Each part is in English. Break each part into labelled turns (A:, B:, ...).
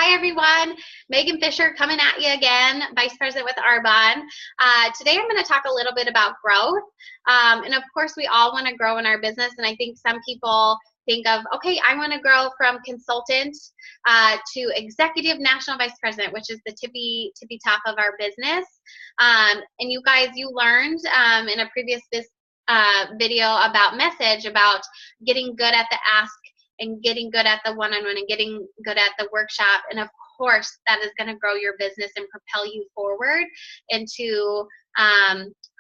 A: Hi everyone, Megan Fisher coming at you again, Vice President with Arbonne. Today I'm going to talk a little bit about growth. And of course we all want to grow in our business, and I think some people think of, okay, I want to grow from consultant to executive national vice president, which is the tippy top of our business. And you guys, you learned in a previous video about message, about getting good at the ask and getting good at the one-on-one and getting good at the workshop. And of course, that is going to grow your business and propel you forward into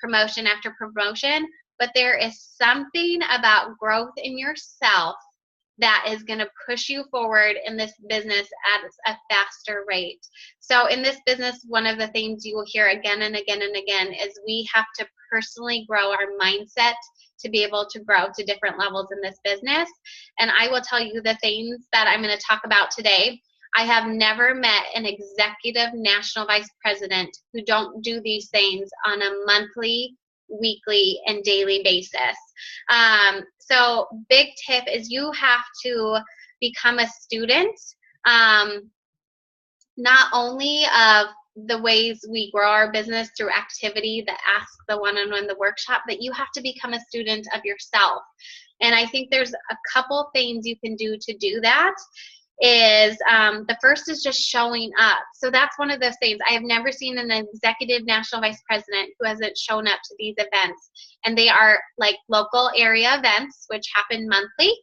A: promotion after promotion. But there is something about growth in yourself that is going to push you forward in this business at a faster rate. So in this business, one of the things you will hear again and again and again is we have to personally grow our mindset to be able to grow to different levels in this business. And I will tell you the things that I'm going to talk about today. I have never met an executive national vice president who don't do these things on a monthly, weekly, and daily basis. So big tip is you have to become a student, not only of the ways we grow our business through activity, the ask, the one-on-one, the workshop, but you have to become a student of yourself. And I think there's a couple things you can do to do that. Is the first is just showing up. So that's one of those things. I have never seen an executive national vice president who hasn't shown up to these events. And they are like local area events, which happen monthly.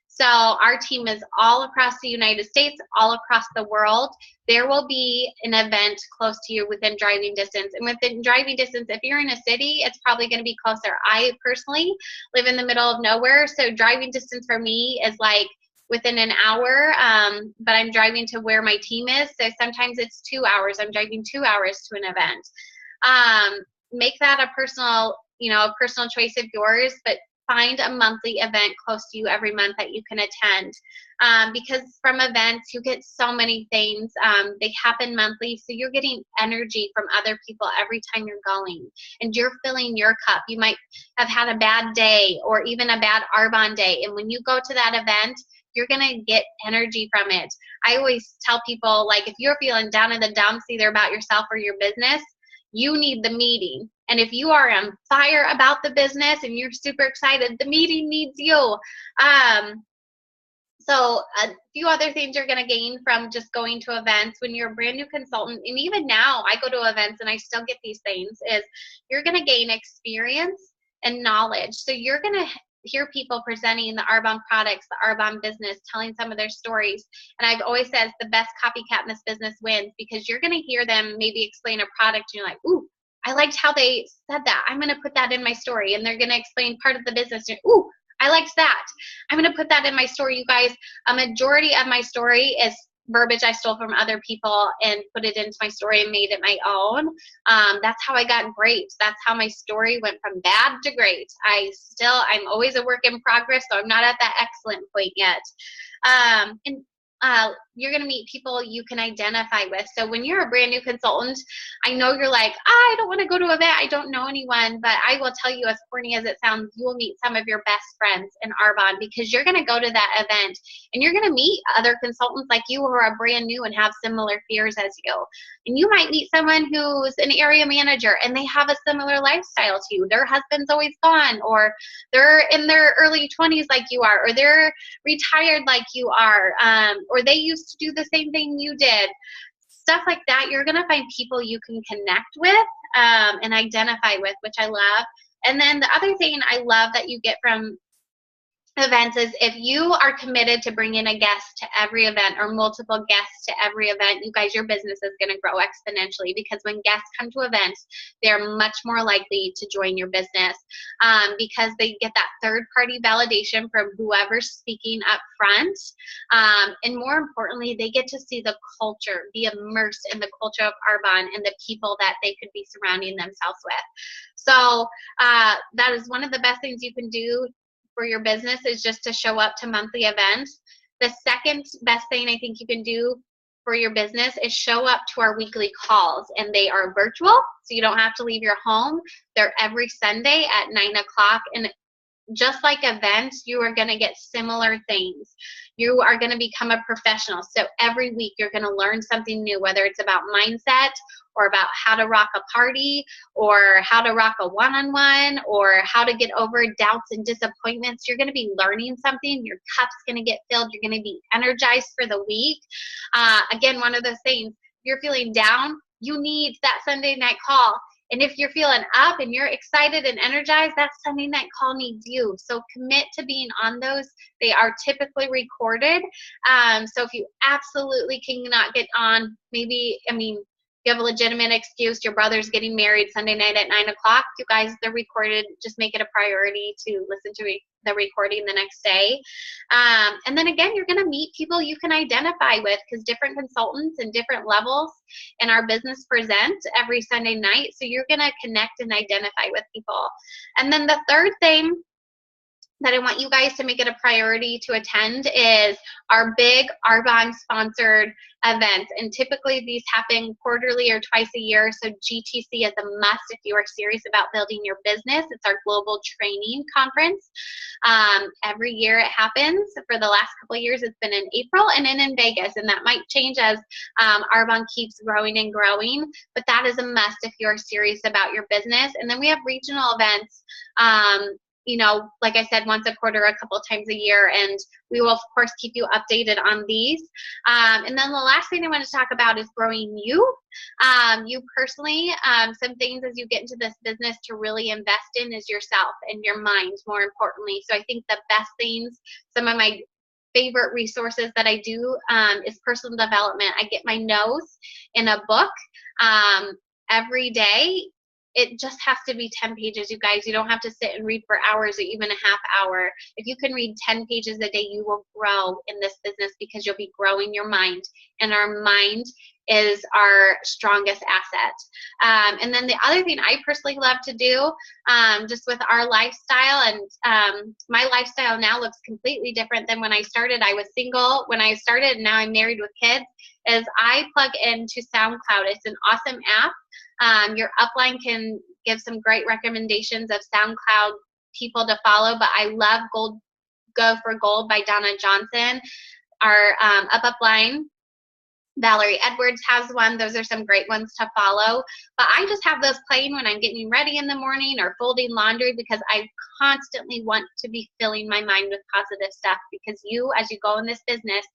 A: So our team is all across the United States, all across the world. There will be an event close to you within driving distance. And within driving distance, if you're in a city, it's probably going to be closer. I personally live in the middle of nowhere. So driving distance for me is like within an hour, but I'm driving to where my team is. So sometimes it's 2 hours. I'm driving 2 hours to an event. Make that a personal choice of yours, but find a monthly event close to you every month that you can attend. Because from events, you get so many things. They happen monthly, so you're getting energy from other people every time you're going. And you're filling your cup. You might have had a bad day or even a bad Arbonne day. And when you go to that event, you're going to get energy from it. I always tell people, like, if you're feeling down in the dumps either about yourself or your business, you need the meeting. And if you are on fire about the business and you're super excited, the meeting needs you. So a few other things you're going to gain from just going to events when you're a brand new consultant, and even now I go to events and I still get these things, is you're going to gain experience and knowledge. So you're going to hear people presenting the Arbonne products, the Arbonne business, telling some of their stories. And I've always said the best copycat in this business wins, because you're going to hear them maybe explain a product and you're like, ooh, I liked how they said that. I'm going to put that in my story. And they're going to explain part of the business. And, ooh, I liked that. I'm going to put that in my story. You guys, a majority of my story is verbiage I stole from other people and put it into my story and made it my own. That's how I got great. That's how my story went from bad to great. I'm always a work in progress, so I'm not at that excellent point yet. You're going to meet people you can identify with. So when you're a brand new consultant, I know you're like, I don't want to go to an event. I don't know anyone. But I will tell you, as corny as it sounds, you will meet some of your best friends in Arbonne, because you're going to go to that event and you're going to meet other consultants like you who are brand new and have similar fears as you. And you might meet someone who's an area manager and they have a similar lifestyle to you. Their husband's always gone, or they're in their early 20s like you are, or they're retired like you are, or they used to do the same thing you did. Stuff like that. You're going to find people you can connect with and identify with, which I love. And then the other thing I love that you get from events is if you are committed to bring in a guest to every event or multiple guests to every event, you guys, your business is going to grow exponentially, because when guests come to events, they're much more likely to join your business because they get that third-party validation from whoever's speaking up front. And more importantly, they get to see the culture, be immersed in the culture of Arbonne and the people that they could be surrounding themselves with. So that is one of the best things you can do for your business, is just to show up to monthly events. The second best thing I think you can do for your business is show up to our weekly calls, and they are virtual, so you don't have to leave your home. They're every Sunday at 9 o'clock, and just like events, you are going to get similar things. You are going to become a professional. So every week you're going to learn something new, whether it's about mindset or about how to rock a party or how to rock a one-on-one or how to get over doubts and disappointments. You're going to be learning something. Your cup's going to get filled. You're going to be energized for the week. Again, one of those things, you're feeling down, you need that Sunday night call. And if you're feeling up and you're excited and energized, that Sunday night call needs you. So commit to being on those. They are typically recorded. So if you absolutely cannot get on, maybe, you have a legitimate excuse, your brother's getting married Sunday night at 9 o'clock, you guys, they're recorded. Just make it a priority to listen to the recording the next day. And then again, you're going to meet people you can identify with, because different consultants and different levels in our business present every Sunday night. So you're going to connect and identify with people. And then the third thing that I want you guys to make it a priority to attend is our big Arbonne sponsored events. And typically these happen quarterly or twice a year. So GTC is a must if you are serious about building your business. It's our global training conference. Every year it happens. For the last couple of years, it's been in April and then in Vegas. And that might change as Arbonne keeps growing and growing. But that is a must if you're serious about your business. And then we have regional events. Like I said, once a quarter, a couple of times a year, and we will, of course, keep you updated on these. And then the last thing I want to talk about is growing you personally. Some things as you get into this business to really invest in is yourself and your mind, more importantly. So I think the best things, some of my favorite resources that I do is personal development. I get my nose in a book every day. It just has to be 10 pages, you guys. You don't have to sit and read for hours or even a half hour. If you can read 10 pages a day, you will grow in this business because you'll be growing your mind. And our mind is our strongest asset. And then the other thing I personally love to do, just with our lifestyle, and my lifestyle now looks completely different than when I started. I was single when I started, and now I'm married with kids, is I plug into SoundCloud. It's an awesome app. Your upline can give some great recommendations of SoundCloud people to follow, but I love Go for Gold by Donna Johnson. Our upline, Valerie Edwards, has one. Those are some great ones to follow. But I just have those playing when I'm getting ready in the morning or folding laundry, because I constantly want to be filling my mind with positive stuff, because you, as you go in this business,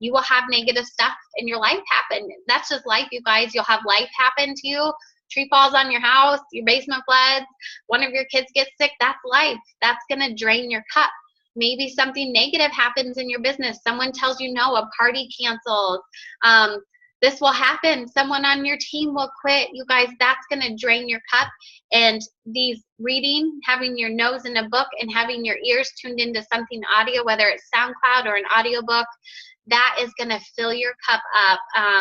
A: you will have negative stuff in your life happen. That's just life, you guys. You'll have life happen to you. Tree falls on your house, your basement floods, one of your kids gets sick. That's life. That's going to drain your cup. Maybe something negative happens in your business. Someone tells you no, a party cancels. This will happen. Someone on your team will quit. You guys, that's going to drain your cup. And these reading, having your nose in a book and having your ears tuned into something audio, whether it's SoundCloud or an audiobook, that is going to fill your cup up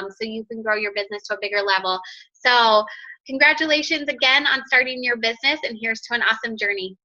A: so you can grow your business to a bigger level. So congratulations again on starting your business, and here's to an awesome journey.